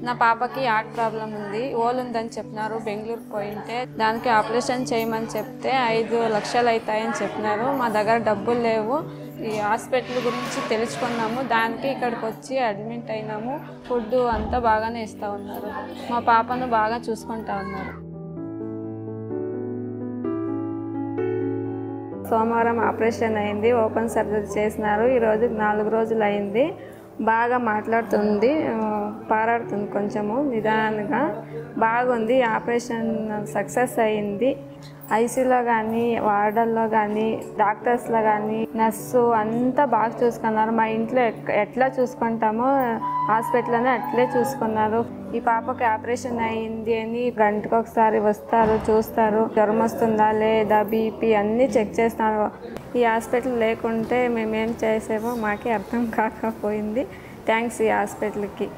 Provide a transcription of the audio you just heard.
నా పాపకి heart problem ఉంది, ఓల్ ఉందని చెప్పినారు. బెంగళూరుకి పోయింటే దానికి ఆపరేషన్ చేయమని చెప్తే 5 లక్షలు అవుతాయని చెప్పినారు. మా దగ్గర డబ్బులు లేవు. ఈ హాస్పిటల్ గురించి తెలుసుకున్నాము, దానికి ఇక్కడికి వచ్చి అడ్మిట్ అయినాము. ఫుడ్ అంతా బాగానే ఇస్తూ ఉన్నారు. మా పాపను బాగా చూసుకుంటా ఉన్నారు. సోమవారం ఆపరేషన్ అయింది, ఓపెన్ సర్జరీ చేసినారు. ఈరోజు 4 రోజులు అయింది. బాగా మాట్లాడుతుంది, పారాడుతుంది, కొంచెము నిదానంగా బాగుంది. ఆపరేషన్ సక్సెస్ అయింది. ఐసీలో కానీ వార్డల్లో కానీ డాక్టర్స్లో కానీ నర్సు అంతా బాగా చూసుకున్నారు. మా ఇంట్లో ఎట్లా చూసుకుంటామో హాస్పిటల్లోనే అట్లే చూసుకున్నారు. ఈ పాపకి ఆపరేషన్ అయింది అని గంటకు ఒకసారి వస్తారు, చూస్తారు. జ్వరం వస్తుందా లేదా, బీపీ అన్నీ చెక్ చేస్తున్నారు. ఈ హాస్పిటల్ లేకుంటే మేమేం చేసేమో మాకే అర్థం కాకపోయింది. థ్యాంక్స్ ఈ హాస్పిటల్కి.